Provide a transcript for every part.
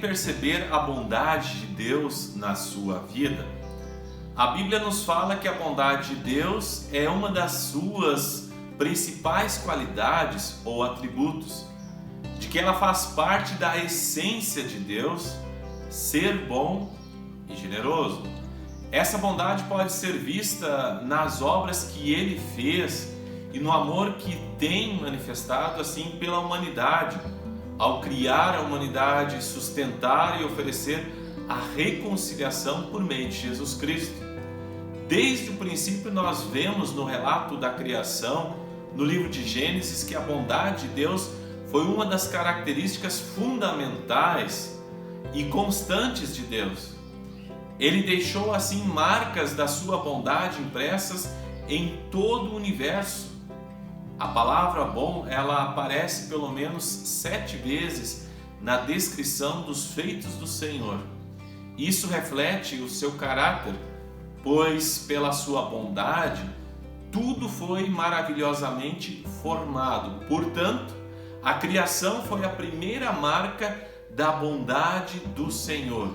perceber a bondade de Deus na sua vida? A Bíblia nos fala que a bondade de Deus é uma das suas principais qualidades ou atributos, de que ela faz parte da essência de Deus, ser bom e generoso. Essa bondade pode ser vista nas obras que Ele fez e no amor que tem manifestado assim pela humanidade, ao criar a humanidade, sustentar e oferecer a reconciliação por meio de Jesus Cristo. Desde o princípio nós vemos no relato da criação, no livro de Gênesis, que a bondade de Deus foi uma das características fundamentais e constantes de Deus. Ele deixou assim marcas da sua bondade impressas em todo o universo. A palavra bom, ela aparece pelo menos 7 vezes na descrição dos feitos do Senhor. Isso reflete o seu caráter, pois pela sua bondade tudo foi maravilhosamente formado. Portanto, a criação foi a primeira marca da bondade do Senhor.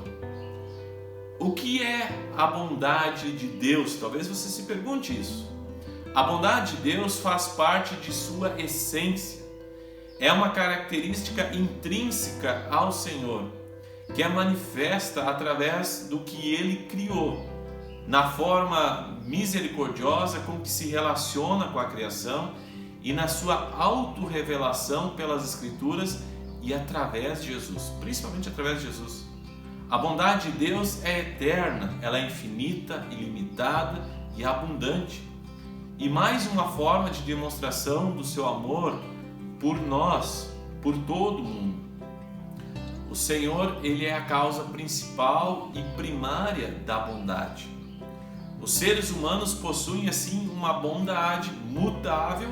O que é a bondade de Deus? Talvez você se pergunte isso. A bondade de Deus faz parte de sua essência. É uma característica intrínseca ao Senhor, que é manifesta através do que Ele criou, na forma misericordiosa com que se relaciona com a criação e na sua autorrevelação pelas Escrituras e através de Jesus, principalmente através de Jesus. A bondade de Deus é eterna, ela é infinita, ilimitada e abundante. E mais uma forma de demonstração do seu amor por nós, por todo mundo. O Senhor, Ele é a causa principal e primária da bondade. Os seres humanos possuem assim uma bondade mutável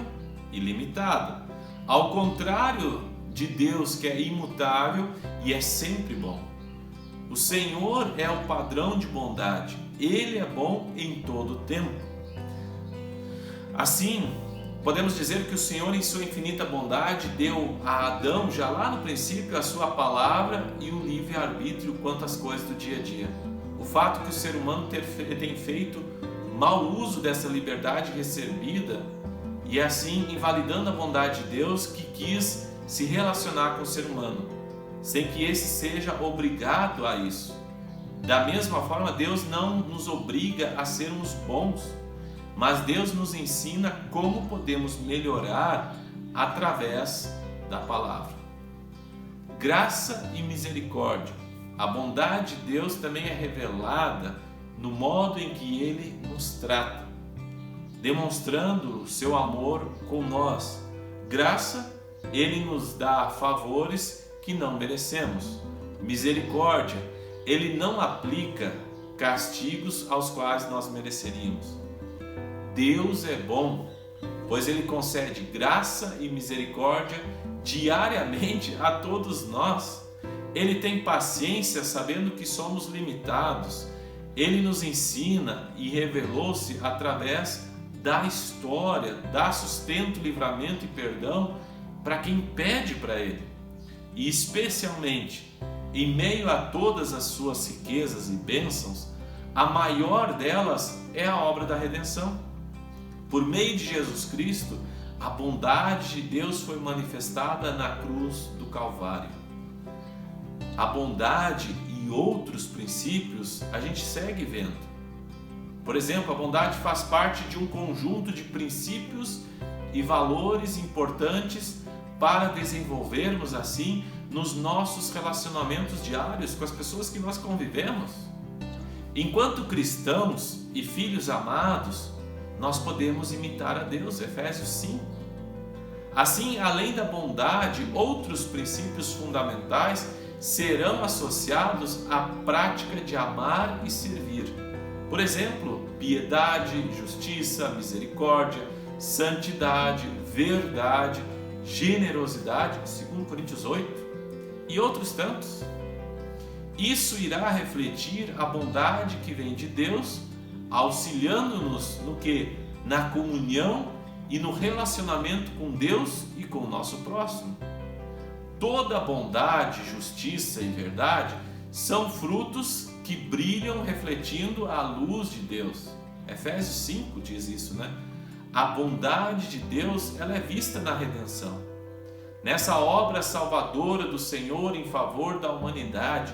e limitada, ao contrário de Deus, que é imutável e é sempre bom. O Senhor é o padrão de bondade, Ele é bom em todo o tempo. Assim, podemos dizer que o Senhor, em sua infinita bondade, deu a Adão, já lá no princípio, a sua palavra e o livre-arbítrio quanto às coisas do dia a dia. O fato que o ser humano tem feito mau uso dessa liberdade recebida e assim invalidando a bondade de Deus, que quis se relacionar com o ser humano, sem que esse seja obrigado a isso. Da mesma forma, Deus não nos obriga a sermos bons, mas Deus nos ensina como podemos melhorar através da palavra. Graça e misericórdia. A bondade de Deus também é revelada no modo em que Ele nos trata, demonstrando o seu amor com nós. Graça, Ele nos dá favores que não merecemos. Misericórdia, Ele não aplica castigos aos quais nós mereceríamos. Deus é bom, pois Ele concede graça e misericórdia diariamente a todos nós. Ele tem paciência sabendo que somos limitados. Ele nos ensina e revelou-se através da história, dá sustento, livramento e perdão para quem pede para Ele. E especialmente, em meio a todas as suas riquezas e bênçãos, a maior delas é a obra da redenção. Por meio de Jesus Cristo, a bondade de Deus foi manifestada na cruz do Calvário. A bondade e outros princípios a gente segue vendo. Por exemplo, a bondade faz parte de um conjunto de princípios e valores importantes para desenvolvermos assim nos nossos relacionamentos diários com as pessoas que nós convivemos. Enquanto cristãos e filhos amados, nós podemos imitar a Deus, Efésios 5. Assim, além da bondade, outros princípios fundamentais serão associados à prática de amar e servir. Por exemplo, piedade, justiça, misericórdia, santidade, verdade, generosidade, 2 Coríntios 8, e outros tantos. Isso irá refletir a bondade que vem de Deus, auxiliando-nos no que? Na comunhão e no relacionamento com Deus e com o nosso próximo. toda bondade, justiça e verdade são frutos que brilham refletindo a luz de Deus. Efésios 5 diz isso, né? A bondade de Deus, ela é vista na redenção. Nessa obra salvadora do Senhor em favor da humanidade,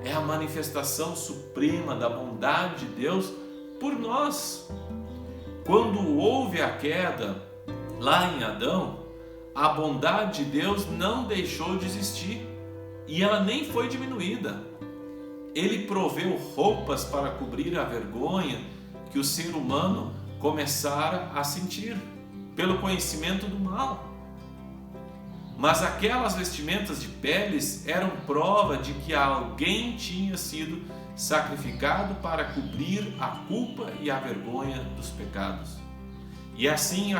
é a manifestação suprema da bondade de Deus por nós. Quando houve a queda lá em Adão, a bondade de Deus não deixou de existir e ela nem foi diminuída. Ele proveu roupas para cobrir a vergonha que o ser humano começara a sentir pelo conhecimento do mal. Mas aquelas vestimentas de peles eram prova de que alguém tinha sido sacrificado para cobrir a culpa e a vergonha dos pecados. E assim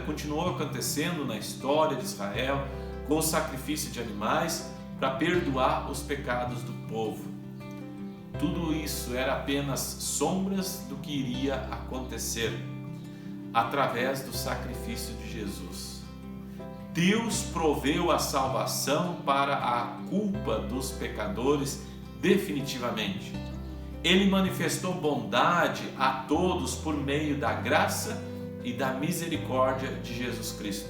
continuou acontecendo na história de Israel, com o sacrifício de animais para perdoar os pecados do povo. Tudo isso era apenas sombras do que iria acontecer através do sacrifício de Jesus. Deus proveu a salvação para a culpa dos pecadores definitivamente. Ele manifestou bondade a todos por meio da graça e da misericórdia de Jesus Cristo.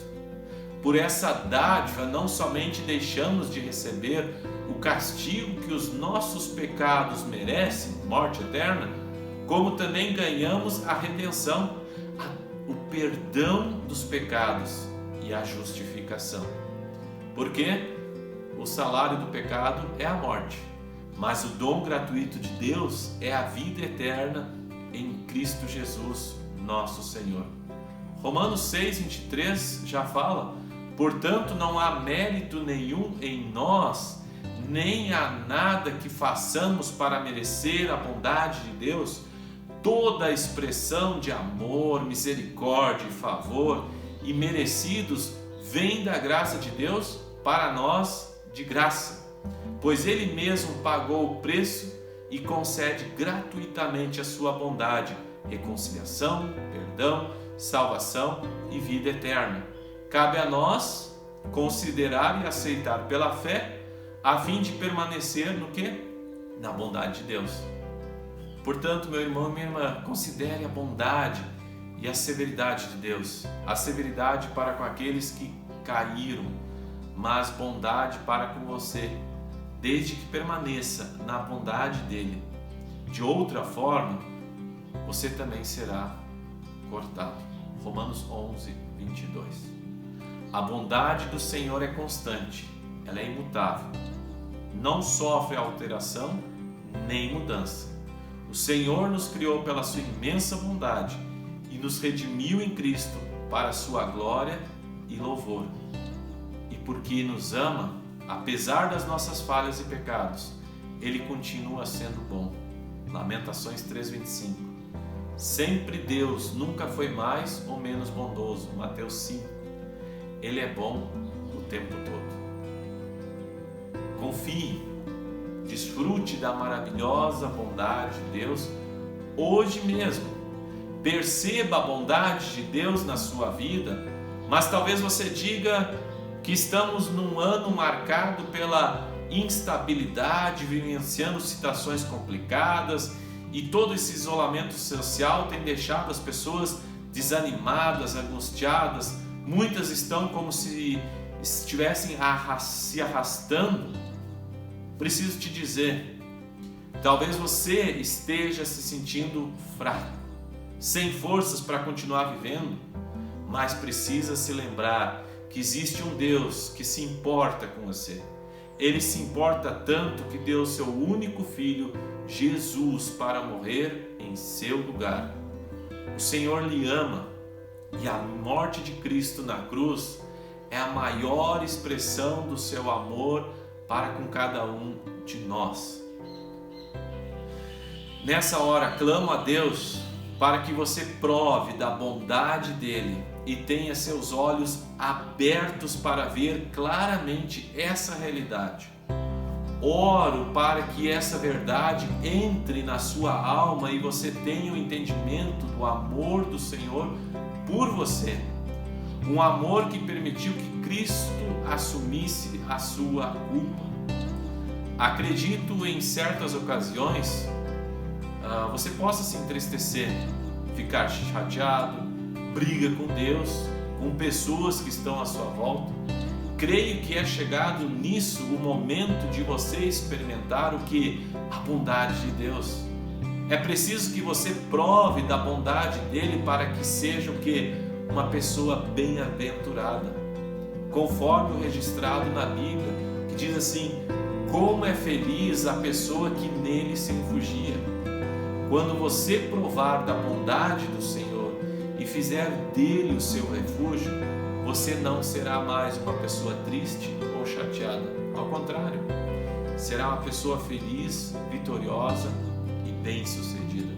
Por essa dádiva, não somente deixamos de receber o castigo que os nossos pecados merecem, morte eterna, como também ganhamos a redenção, o perdão dos pecados e a justificação. Porque o salário do pecado é a morte, mas o dom gratuito de Deus é a vida eterna em Cristo Jesus, nosso Senhor. Romanos 6:23 já fala: portanto, não há mérito nenhum em nós, nem há nada que façamos para merecer a bondade de Deus. Toda a expressão de amor, misericórdia e favor e merecidos vem da graça de Deus para nós de graça, pois Ele mesmo pagou o preço e concede gratuitamente a sua bondade, reconciliação, perdão, salvação e vida eterna. Cabe a nós considerar e aceitar pela fé, a fim de permanecer no quê? Na bondade de Deus. Portanto, meu irmão e minha irmã, considere a bondade e a severidade de Deus. A severidade para com aqueles que caíram, mas bondade para com você, desde que permaneça na bondade dele. De outra forma, você também será cortado. Romanos 11:22. A bondade do Senhor é constante, ela é imutável, não sofre alteração nem mudança. O Senhor nos criou pela sua imensa bondade e nos redimiu em Cristo para a sua glória e louvor. E porque nos ama, apesar das nossas falhas e pecados, Ele continua sendo bom. Lamentações 3:25. Sempre Deus, nunca foi mais ou menos bondoso. Mateus 5. Ele é bom o tempo todo. Confie, desfrute da maravilhosa bondade de Deus hoje mesmo. Perceba a bondade de Deus na sua vida, mas talvez você diga que estamos num ano marcado pela instabilidade, vivenciando situações complicadas, e todo esse isolamento social tem deixado as pessoas desanimadas, angustiadas. Muitas estão como se estivessem se arrastando. Preciso te dizer, talvez você esteja se sentindo fraco, sem forças para continuar vivendo, mas precisa se lembrar que existe um Deus que se importa com você. Ele se importa tanto que deu o seu único filho, Jesus, para morrer em seu lugar. O Senhor lhe ama e a morte de Cristo na cruz é a maior expressão do seu amor para com cada um de nós. Nessa hora, clamo a Deus para que você prove da bondade dele e tenha seus olhos abertos para ver claramente essa realidade. Oro para que essa verdade entre na sua alma e você tenha o entendimento do amor do Senhor por você. Um amor que permitiu que Cristo assumisse a sua culpa. Acredito em certas ocasiões você possa se entristecer, ficar chateado, briga com Deus, com pessoas que estão à sua volta. Creio que é chegado nisso o momento de você experimentar o que? A bondade de Deus. É preciso que você prove da bondade dele para que seja o que? Uma pessoa bem-aventurada. Conforme o registrado na Bíblia, que diz assim: como é feliz a pessoa que nele se refugia. Quando você provar da bondade do Senhor e fizer dele o seu refúgio, você não será mais uma pessoa triste ou chateada. Ao contrário, será uma pessoa feliz, vitoriosa e bem-sucedida.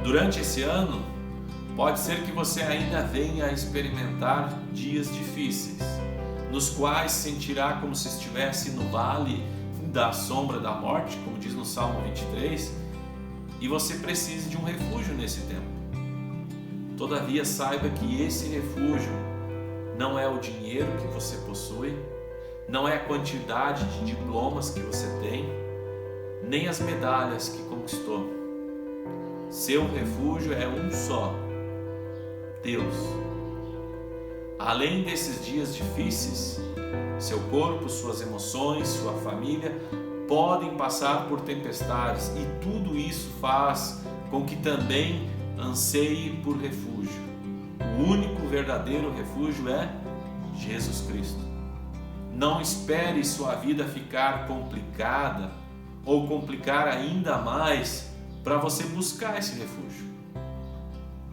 Durante esse ano, pode ser que você ainda venha a experimentar dias difíceis, nos quais sentirá como se estivesse no vale da sombra da morte, como diz no Salmo 23, e você precise de um refúgio nesse tempo. Todavia, saiba que esse refúgio não é o dinheiro que você possui, não é a quantidade de diplomas que você tem, nem as medalhas que conquistou. Seu refúgio é um só: Deus. Além desses dias difíceis, seu corpo, suas emoções, sua família podem passar por tempestades, e tudo isso faz com que também anseie por refúgio. O único verdadeiro refúgio é Jesus Cristo. Não espere sua vida ficar complicada ou complicar ainda mais para você buscar esse refúgio.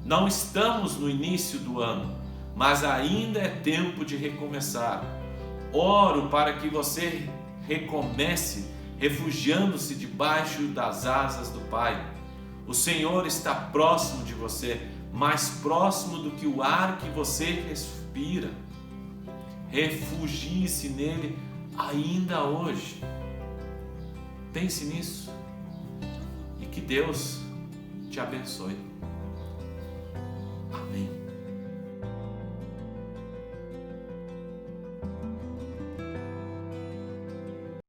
Não estamos no início do ano, mas ainda é tempo de recomeçar. Oro para que você recomece refugiando-se debaixo das asas do Pai. O Senhor está próximo de você, mais próximo do que o ar que você respira. Refugie-se nele ainda hoje. Pense nisso e que Deus te abençoe.